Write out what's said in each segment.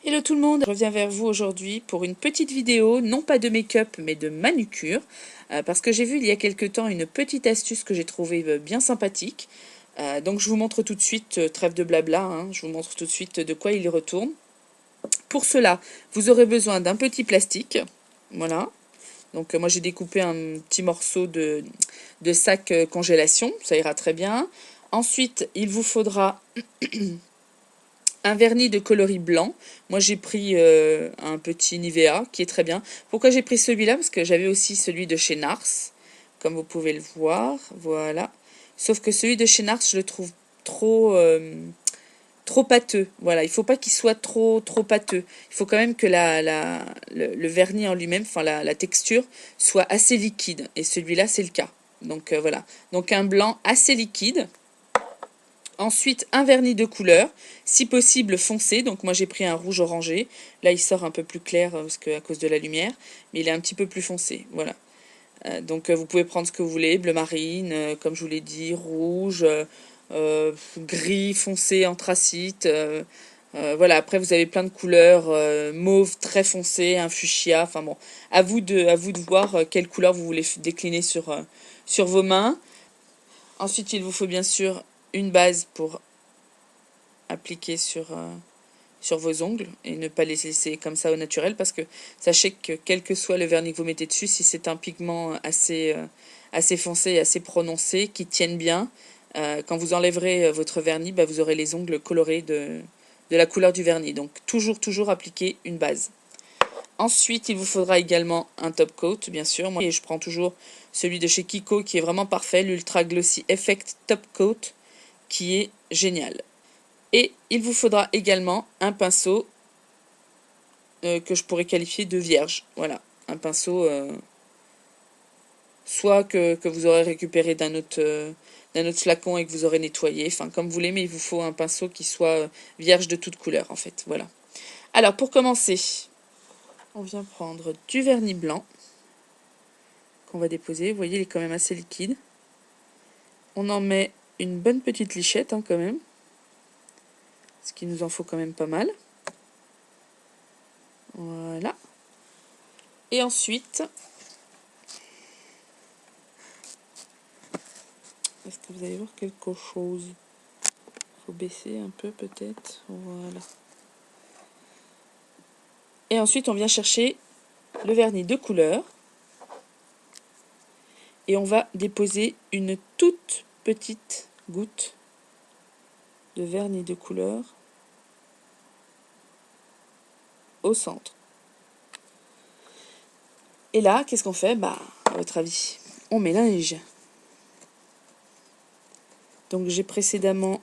Hello tout le monde, je reviens vers vous aujourd'hui pour une petite vidéo, non pas de make-up mais de manucure, parce que j'ai vu il y a quelque temps une petite astuce que j'ai trouvée bien sympathique. Donc je vous montre tout de suite, trêve de blabla, hein, je vous montre tout de suite de quoi il retourne. Pour cela, vous aurez besoin d'un petit plastique, voilà. Donc moi j'ai découpé un petit morceau de sac congélation, ça ira très bien. Ensuite, il vous faudra un vernis de coloris blanc. Moi, j'ai pris un petit Nivea qui est très bien. Pourquoi j'ai pris celui-là? Parce que j'avais aussi celui de chez Nars, comme vous pouvez le voir. Voilà. Sauf que celui de chez Nars, je le trouve trop pâteux. Voilà, il faut pas qu'il soit trop pâteux. Il faut quand même que le vernis en lui-même, enfin la texture, soit assez liquide. Et celui-là, c'est le cas. Donc voilà. Donc un blanc assez liquide. Ensuite, un vernis de couleur, si possible foncé. Donc moi j'ai pris un rouge orangé. Là il sort un peu plus clair parce que à cause de la lumière, mais il est un petit peu plus foncé. Voilà. Donc vous pouvez prendre ce que vous voulez, bleu marine, comme je vous l'ai dit, rouge, gris foncé, anthracite. Voilà. Après vous avez plein de couleurs, mauve très foncé, un fuchsia. Enfin bon, à vous de voir quelle couleur vous voulez décliner sur vos mains. Ensuite, il vous faut bien sûr une base pour appliquer sur vos ongles et ne pas les laisser comme ça au naturel, parce que sachez que quel que soit le vernis que vous mettez dessus, si c'est un pigment assez foncé et assez prononcé, qui tienne bien, quand vous enlèverez votre vernis, bah, vous aurez les ongles colorés de la couleur du vernis. Donc toujours appliquer une base. Ensuite, il vous faudra également un top coat, bien sûr. Moi, je prends toujours celui de chez Kiko qui est vraiment parfait, l'Ultra Glossy Effect Top Coat, qui est génial. Et il vous faudra également un pinceau que je pourrais qualifier de vierge. Voilà, un pinceau soit que vous aurez récupéré d'un autre flacon et que vous aurez nettoyé, enfin comme vous voulez, mais il vous faut un pinceau qui soit vierge de toute couleur en fait. Voilà. Alors pour commencer, on vient prendre du vernis blanc qu'on va déposer. Vous voyez, il est quand même assez liquide. On en met une bonne petite lichette hein, quand même, ce qui nous en faut quand même pas mal. Voilà. Et ensuite, est-ce que vous allez voir quelque chose? Faut baisser un peu peut-être. Voilà. Et ensuite, on vient chercher le vernis de couleur. Et on va déposer une toute petite goutte de vernis de couleur au centre. Et là, qu'est-ce qu'on fait? Bah, à votre avis, on mélange. Donc j'ai précédemment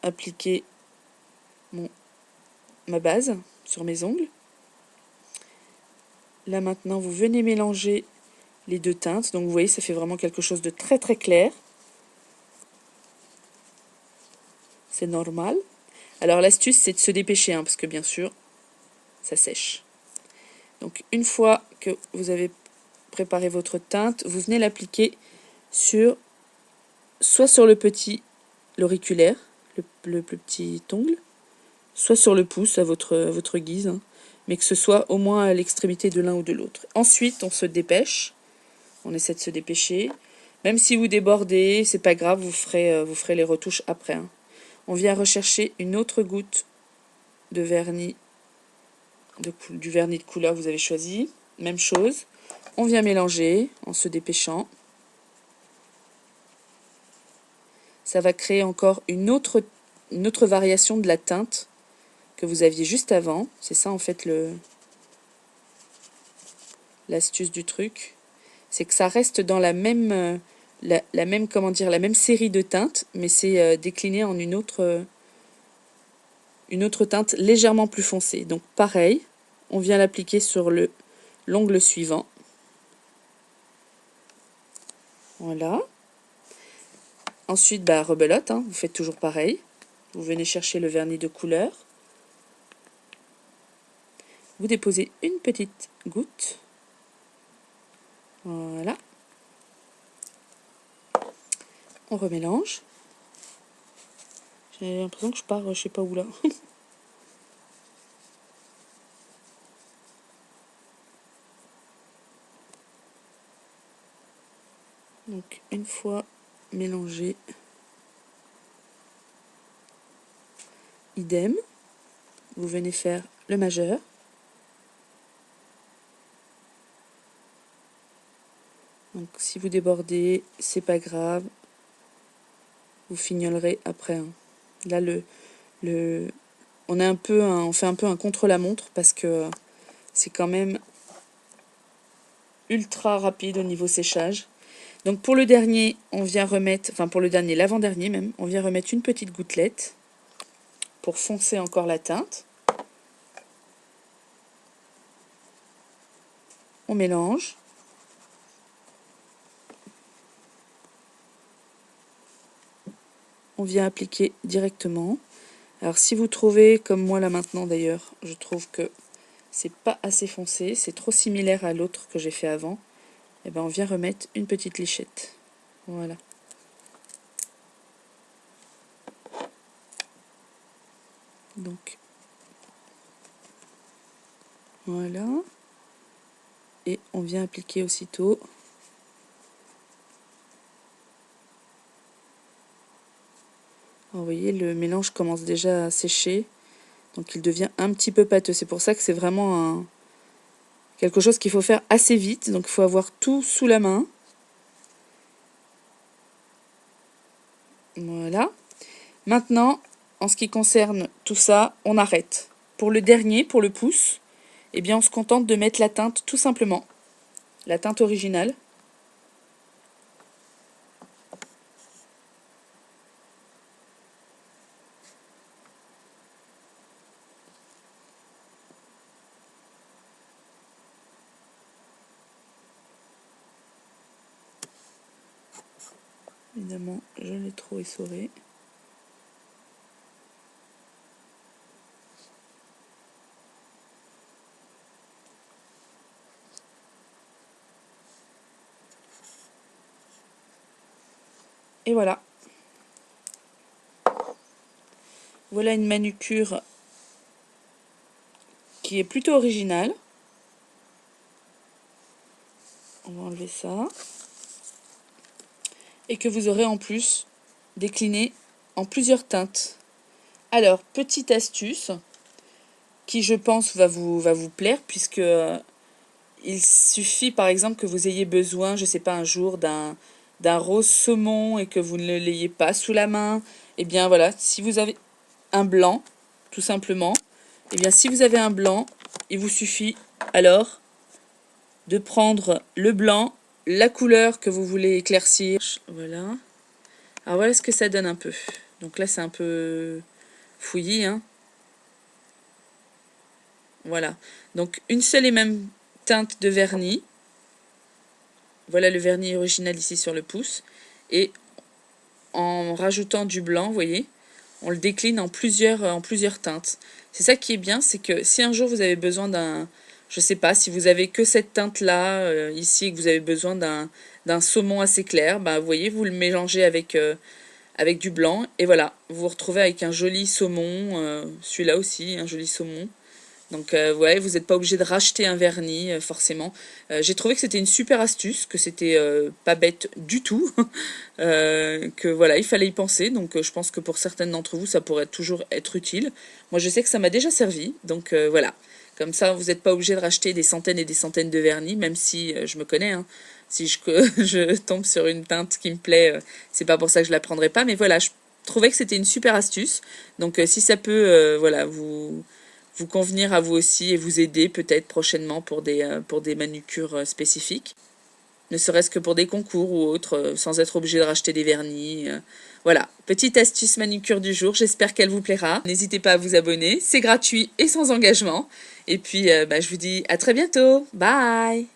appliqué ma base sur mes ongles. Là maintenant, vous venez mélanger les deux teintes. Donc vous voyez, ça fait vraiment quelque chose de très clair. C'est normal. Alors l'astuce, c'est de se dépêcher, hein, parce que bien sûr, ça sèche. Donc une fois que vous avez préparé votre teinte, vous venez l'appliquer soit sur l'auriculaire, le plus petit ongle, soit sur le pouce à votre guise, hein, mais que ce soit au moins à l'extrémité de l'un ou de l'autre. Ensuite, on se dépêche, on essaie de se dépêcher. Même si vous débordez, c'est pas grave, vous ferez les retouches après. Hein. On vient rechercher une autre goutte de vernis, du vernis de couleur que vous avez choisi. Même chose. On vient mélanger en se dépêchant. Ça va créer encore une autre variation de la teinte que vous aviez juste avant. C'est ça en fait l'astuce du truc. C'est que ça reste dans la même, la même série de teintes, mais c'est décliné en une autre teinte légèrement plus foncée. Donc pareil, on vient l'appliquer sur l'ongle suivant. Voilà. Ensuite, bah, rebelote, hein, vous faites toujours pareil. Vous venez chercher le vernis de couleur. Vous déposez une petite goutte. Voilà. On remélange. J'ai l'impression que je pars, je sais pas où là. Donc une fois mélangé, idem, vous venez faire le majeur. Donc si vous débordez, c'est pas grave, vous fignolerez après. Hein. Là on fait un peu un contre-la-montre parce que c'est quand même ultra rapide au niveau séchage. Donc pour le dernier, on vient remettre, enfin pour le dernier, l'avant-dernier même, on vient remettre une petite gouttelette pour foncer encore la teinte. On mélange. On vient appliquer directement. Alors si vous trouvez, comme moi là maintenant d'ailleurs, je trouve que c'est pas assez foncé, c'est trop similaire à l'autre que j'ai fait avant, et ben on vient remettre une petite lichette. Voilà. Donc voilà. Et on vient appliquer aussitôt. Alors, vous voyez, le mélange commence déjà à sécher. Donc il devient un petit peu pâteux. C'est pour ça que c'est vraiment quelque chose qu'il faut faire assez vite. Donc il faut avoir tout sous la main. Voilà. Maintenant, en ce qui concerne tout ça, on arrête. Pour le dernier, pour le pouce, eh bien on se contente de mettre la teinte tout simplement. La teinte originale. Évidemment, je l'ai trop essoré. Et voilà. Voilà une manucure qui est plutôt originale. On va enlever ça. Et que vous aurez en plus décliné en plusieurs teintes. Alors, petite astuce qui je pense va vous plaire puisque il suffit par exemple que vous ayez besoin, je sais pas, un jour d'un rose saumon et que vous ne l'ayez pas sous la main. Et bien voilà, si vous avez un blanc, tout simplement, et bien si vous avez un blanc, il vous suffit alors de prendre le blanc, la couleur que vous voulez éclaircir. Voilà. Alors voilà ce que ça donne un peu. Donc là c'est un peu fouillis, hein. Voilà. Donc une seule et même teinte de vernis. Voilà le vernis original ici sur le pouce. Et en rajoutant du blanc, vous voyez, on le décline en plusieurs teintes. C'est ça qui est bien, c'est que si un jour vous avez besoin d'un... Je sais pas, si vous avez que cette teinte-là ici et que vous avez besoin d'un saumon assez clair, bah, vous voyez, vous le mélangez avec du blanc. Et voilà, vous vous retrouvez avec un joli saumon. Celui-là aussi, un joli saumon. Donc ouais, vous n'êtes pas obligé de racheter un vernis forcément. J'ai trouvé que c'était une super astuce, que c'était pas bête du tout, que voilà, il fallait y penser. Donc je pense que pour certaines d'entre vous, ça pourrait toujours être utile. Moi, je sais que ça m'a déjà servi, donc voilà. Comme ça, vous n'êtes pas obligé de racheter des centaines et des centaines de vernis, même si je me connais. Hein. Si je tombe sur une teinte qui me plaît, c'est pas pour ça que je la prendrai pas. Mais voilà, je trouvais que c'était une super astuce. Donc si ça peut, voilà, vous convenir à vous aussi et vous aider peut-être prochainement pour des manucures spécifiques, ne serait-ce que pour des concours ou autres, sans être obligé de racheter des vernis. Voilà, petite astuce manucure du jour, j'espère qu'elle vous plaira. N'hésitez pas à vous abonner, c'est gratuit et sans engagement. Et puis, je vous dis à très bientôt. Bye!